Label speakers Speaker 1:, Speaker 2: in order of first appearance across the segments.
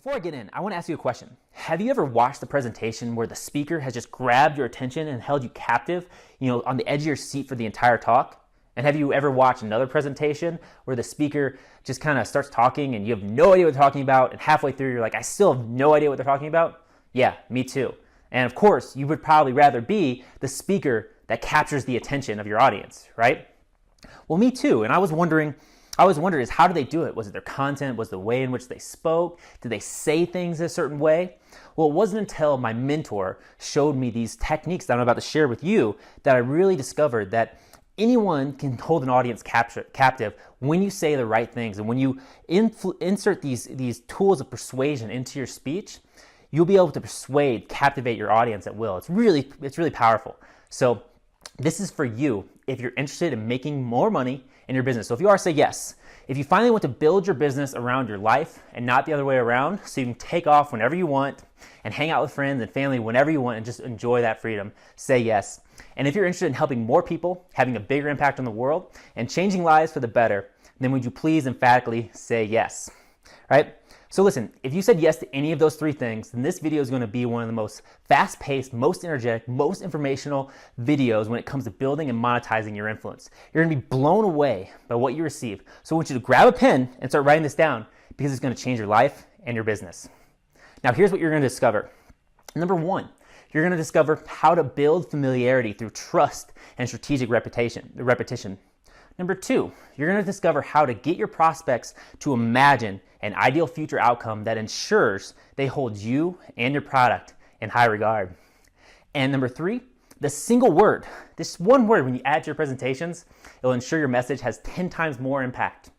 Speaker 1: Before I get in, I want to ask you a question. Have you ever watched a presentation where the speaker has just grabbed your attention and held you captive, on the edge of your seat for the entire talk? And have you ever watched another presentation where the speaker just kind of starts talking and you have no idea what they're talking about, and halfway through you're like, I still have no idea what they're talking about? Yeah, me too. And of course, you would probably rather be the speaker that captures the attention of your audience, right? Well, me too. And I was wondering is how do they do it? Was it their content? Was it the way in which they spoke? Did they say things a certain way? Well, it wasn't until my mentor showed me these techniques that I'm about to share with you that I really discovered that anyone can hold an audience captive when you say the right things. And when you insert these tools of persuasion into your speech, you'll be able to captivate your audience at will. It's really powerful. So this is for you if you're interested in making more money in your business. So if you are, say yes. If you finally want to build your business around your life and not the other way around, so you can take off whenever you want and hang out with friends and family whenever you want and just enjoy that freedom, say yes. And if you're interested in helping more people, having a bigger impact on the world, and changing lives for the better, then would you please emphatically say yes, right? So listen, if you said yes to any of those three things, then this video is going to be one of the most fast-paced, most energetic, most informational videos when it comes to building and monetizing your influence. You're going to be blown away by what you receive. So I want you to grab a pen and start writing this down because it's going to change your life and your business. Now here's what you're going to discover. Number one, you're going to discover how to build familiarity through trust and strategic repetition. Number two, you're going to discover how to get your prospects to imagine an ideal future outcome that ensures they hold you and your product in high regard. And number three, the single word, this one word, when you add to your presentations, it'll ensure your message has 10 times more impact.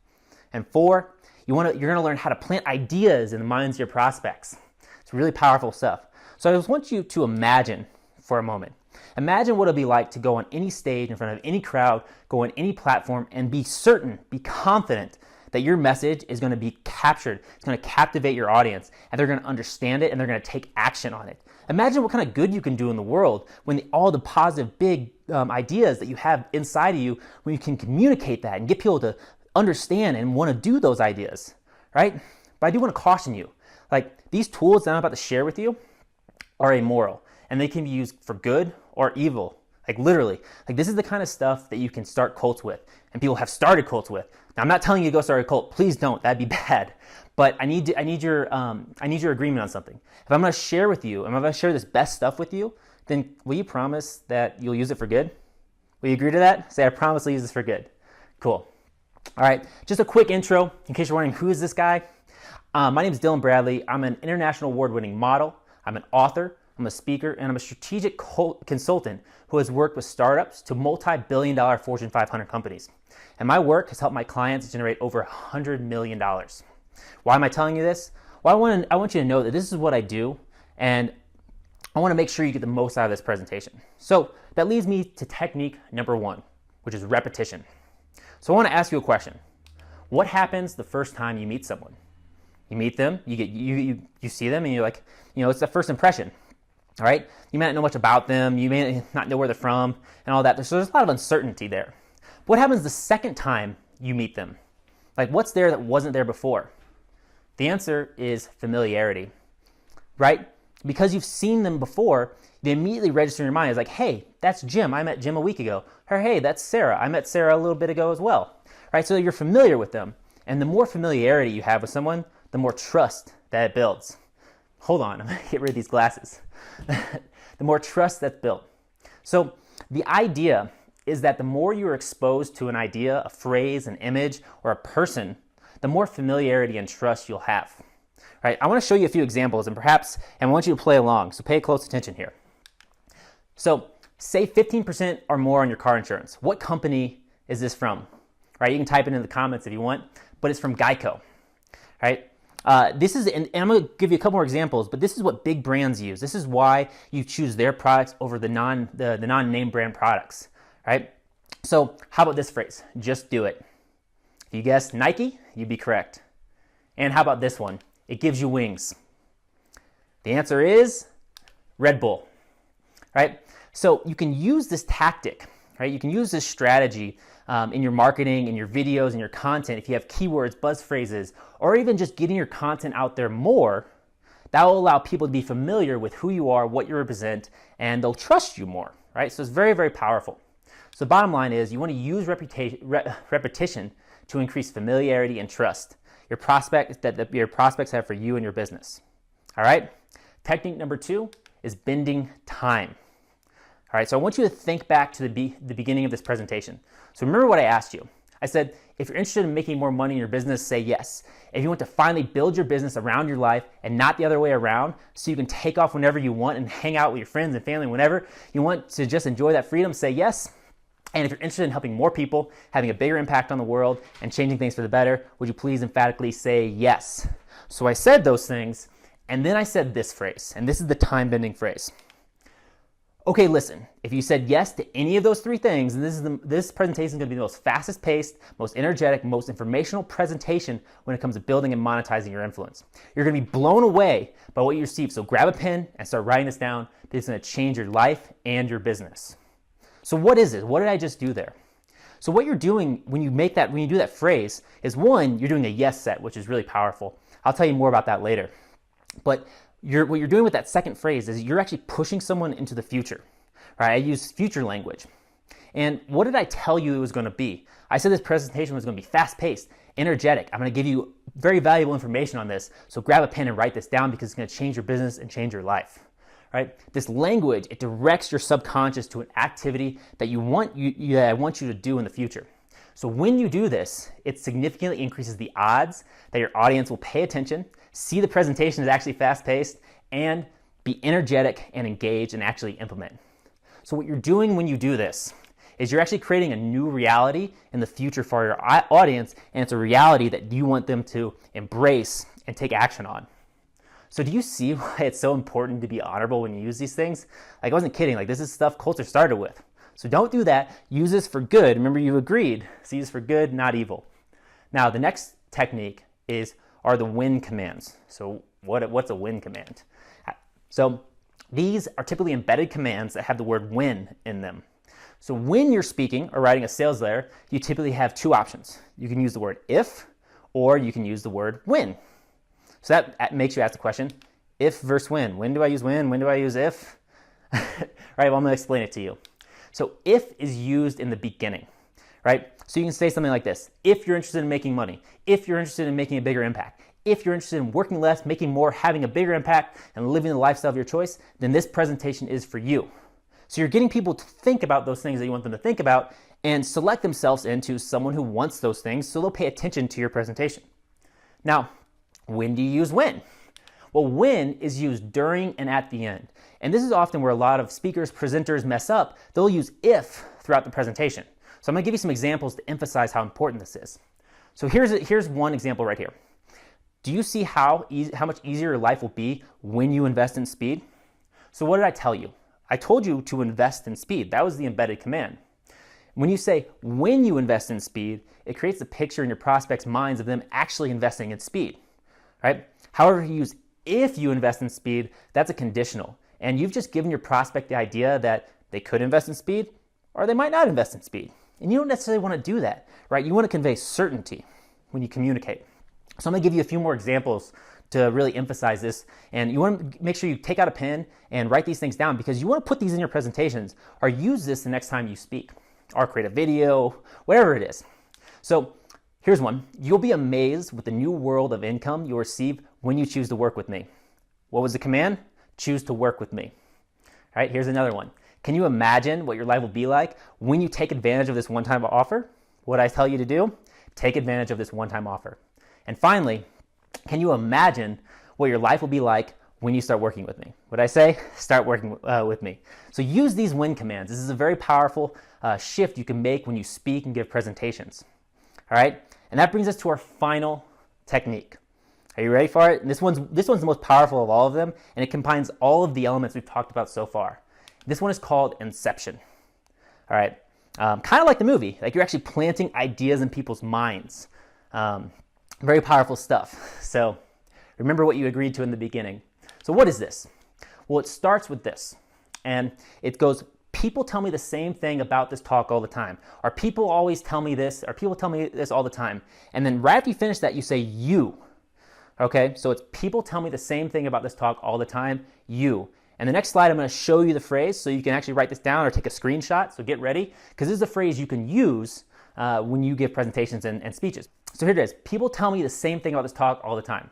Speaker 1: And four, you're going to learn how to plant ideas in the minds of your prospects. It's really powerful stuff. So I just want you to imagine for a moment. Imagine what it'll be like to go on any stage in front of any crowd, go on any platform, and be confident that your message is going to be captured. It's going to captivate your audience, and they're going to understand it, and they're going to take action on it. Imagine what kind of good you can do in the world when all the positive, big ideas that you have inside of you, when you can communicate that and get people to understand and want to do those ideas, right? But I do want to caution you, like these tools that I'm about to share with you are amoral, and they can be used for good or evil. Like literally, like this is the kind of stuff that you can start cults with, and people have started cults with. Now, I'm not telling you to go start a cult. Please don't. That'd be bad. But I need your agreement on something. If I'm going to share with you, and I'm going to share this best stuff with you, then will you promise that you'll use it for good? Will you agree to that? Say, I promise I'll use this for good. Cool. All right. Just a quick intro, in case you're wondering who is this guy. My name is Dylan Bradley. I'm an international award-winning model. I'm an author. I'm a speaker, and I'm a strategic consultant who has worked with startups to multi-billion-dollar Fortune 500 companies. And my work has helped my clients generate over $100 million. Why am I telling you this? Well, I want you to know that this is what I do, and I want to make sure you get the most out of this presentation. So that leads me to technique number one, which is repetition. So I want to ask you a question. What happens the first time you meet someone? You meet them, you see them, and you're like, it's the first impression. All right, you may not know much about them, you may not know where they're from, and all that. So there's a lot of uncertainty there. What happens the second time you meet them? Like, what's there that wasn't there before? The answer is familiarity, right? Because you've seen them before, they immediately register in your mind as like, hey, that's Jim. I met Jim a week ago. Or hey, that's Sarah. I met Sarah a little bit ago as well, right? So you're familiar with them. And the more familiarity you have with someone, the more trust that it builds. Hold on, I'm gonna get rid of these glasses. The more trust that's built. So the idea is that the more you're exposed to an idea, a phrase, an image, or a person, the more familiarity and trust you'll have. Right? I want to show you a few examples, and I want you to play along, so pay close attention here. So save 15% or more on your car insurance. What company is this from? Right? You can type it in the comments if you want, but it's from GEICO. Right? This is, and I'm going to give you a couple more examples, but this is what big brands use. This is why you choose their products over the non-name brand products, right? So how about this phrase? Just do it. If you guessed Nike, you'd be correct. And how about this one? It gives you wings. The answer is Red Bull, right? So you can use this tactic, right? You can use this strategy in your marketing, in your videos, in your content, if you have keywords, buzz phrases, or even just getting your content out there more, that will allow people to be familiar with who you are, what you represent, and they'll trust you more, right? So it's very, very powerful. So the bottom line is you want to use repetition to increase familiarity and trust your prospects have for you and your business. All right? Technique number 2 is bending time. All right, so I want you to think back to the beginning of this presentation. So remember what I asked you. I said, if you're interested in making more money in your business, say yes. If you want to finally build your business around your life and not the other way around, so you can take off whenever you want and hang out with your friends and family whenever you want to just enjoy that freedom, say yes. And if you're interested in helping more people, having a bigger impact on the world, and changing things for the better, would you please emphatically say yes? So I said those things, and then I said this phrase, and this is the time-bending phrase. Okay, listen, if you said yes to any of those 3 things, and this presentation is going to be the most fastest-paced, most energetic, most informational presentation when it comes to building and monetizing your influence. You're going to be blown away by what you receive, so grab a pen and start writing this down, because it's going to change your life and your business. So what is it? What did I just do there? So what you're doing when you do that phrase is, 1, you're doing a yes set, which is really powerful. I'll tell you more about that later. But what you're doing with that second phrase is you're actually pushing someone into the future, right? I use future language. And what did I tell you it was going to be? I said this presentation was going to be fast-paced, energetic. I'm going to give you very valuable information on this. So grab a pen and write this down, because it's going to change your business and change your life. Right? This language, it directs your subconscious to an activity that I want you to do in the future. So when you do this, it significantly increases the odds that your audience will pay attention, see the presentation is actually fast-paced, and be energetic and engaged and actually implement. So what you're doing when you do this is you're actually creating a new reality in the future for your audience, and it's a reality that you want them to embrace and take action on. So do you see why it's so important to be honorable when you use these things? Like, I wasn't kidding. Like, this is stuff culture started with. So don't do that. Use this for good. Remember, you agreed. So use this for good, not evil. Now, the next technique are the win commands. So what's a win command? So these are typically embedded commands that have the word win in them. So when you're speaking or writing a sales letter, you typically have 2 options. You can use the word if, or you can use the word when. So that makes you ask the question, if versus when. When do I use when? When do I use if? Right, well, I'm going to explain it to you. So if is used in the beginning, right? So you can say something like this. If you're interested in making money, if you're interested in making a bigger impact, if you're interested in working less, making more, having a bigger impact, and living the lifestyle of your choice, then this presentation is for you. So you're getting people to think about those things that you want them to think about and select themselves into someone who wants those things, so they'll pay attention to your presentation. Now, when do you use when? Well, when is used during and at the end. And this is often where a lot of speakers, presenters mess up. They'll use if throughout the presentation. So I'm going to give you some examples to emphasize how important this is. So here's one example right here. Do you see how much easier your life will be when you invest in speed? So what did I tell you? I told you to invest in speed. That was the embedded command. When you say when you invest in speed, it creates a picture in your prospects' minds of them actually investing in speed. Right? However, if you use if you invest in speed, that's a conditional. And you've just given your prospect the idea that they could invest in speed or they might not invest in speed. And you don't necessarily want to do that, right? You want to convey certainty when you communicate. So I'm going to give you a few more examples to really emphasize this. And you want to make sure you take out a pen and write these things down, because you want to put these in your presentations or use this the next time you speak or create a video, whatever it is. So here's one. You'll be amazed with the new world of income you'll receive when you choose to work with me. What was the command? Choose to work with me. All right, here's another one. Can you imagine what your life will be like when you take advantage of this one-time offer? What I tell you to do? Take advantage of this one-time offer. And finally, can you imagine what your life will be like when you start working with me? What I say? Start working with me. So use these win commands. This is a very powerful shift you can make when you speak and give presentations. All right, and that brings us to our final technique. Are you ready for it? And this one's the most powerful of all of them, and it combines all of the elements we've talked about so far. This one is called Inception. All right, kind of like the movie, like you're actually planting ideas in people's minds. Very powerful stuff. So remember what you agreed to in the beginning. So what is this? Well, it starts with this, and it goes, people tell me the same thing about this talk all the time. Or people always tell me this, or people tell me this all the time. And then right after you finish that, you say you. Okay, so it's people tell me the same thing about this talk all the time, you. And the next slide, I'm going to show you the phrase so you can actually write this down or take a screenshot. So get ready, because this is a phrase you can use when you give presentations and speeches. So here it is. People tell me the same thing about this talk all the time.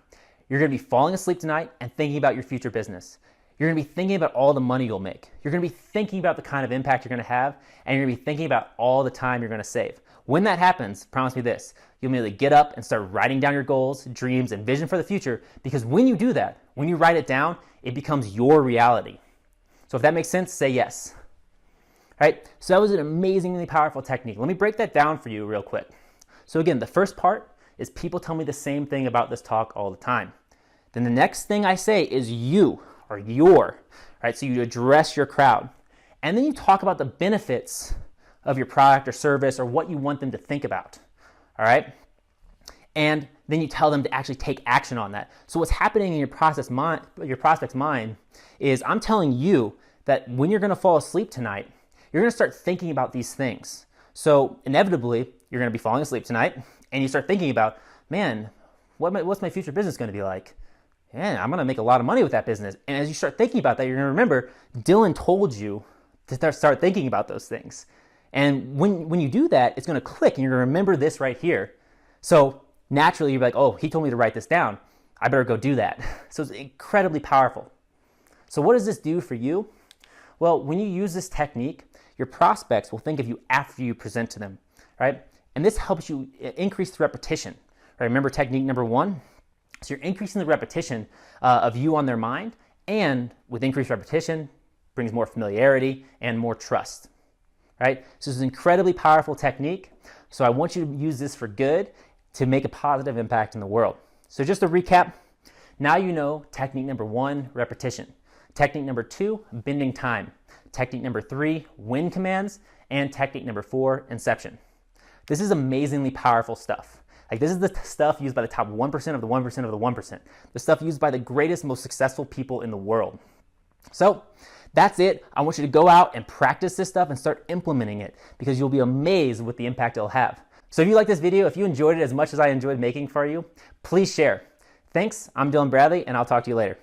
Speaker 1: You're going to be falling asleep tonight and thinking about your future business. You're going to be thinking about all the money you'll make. You're going to be thinking about the kind of impact you're going to have, and you're going to be thinking about all the time you're going to save. When that happens, promise me this, you'll immediately get up and start writing down your goals, dreams, and vision for the future, because when you do that, when you write it down, it becomes your reality. So if that makes sense, say yes. All right, so that was an amazingly powerful technique. Let me break that down for you real quick. So again, the first part is people tell me the same thing about this talk all the time. Then the next thing I say is you, or your, right? So you address your crowd. And then you talk about the benefits of your product or service or what you want them to think about, all right? And then you tell them to actually take action on that. So what's happening in your prospect's mind is I'm telling you that when you're gonna fall asleep tonight, you're gonna start thinking about these things. So inevitably, you're gonna be falling asleep tonight and you start thinking about, man, what's my future business gonna be like? Yeah, I'm gonna make a lot of money with that business. And as you start thinking about that, you're gonna remember Dylan told you to start thinking about those things. And when you do that, it's gonna click and you're gonna remember this right here. So naturally you're like, oh, he told me to write this down. I better go do that. So it's incredibly powerful. So what does this do for you? Well, when you use this technique, your prospects will think of you after you present to them, right? And this helps you increase the repetition, right? Remember technique number 1? So you're increasing the repetition of you on their mind, and with increased repetition brings more familiarity and more trust, right? So this is an incredibly powerful technique. So I want you to use this for good to make a positive impact in the world. So just to recap, now you know technique number 1, repetition. Technique number 2, bending time. Technique number 3, win commands. And technique number 4, Inception. This is amazingly powerful stuff. Like this is the stuff used by the top 1% of the 1% of the 1%. The stuff used by the greatest, most successful people in the world. So that's it. I want you to go out and practice this stuff and start implementing it, because you'll be amazed with the impact it'll have. So if you like this video, if you enjoyed it as much as I enjoyed making for you, please share. Thanks. I'm Dylan Bradley, and I'll talk to you later.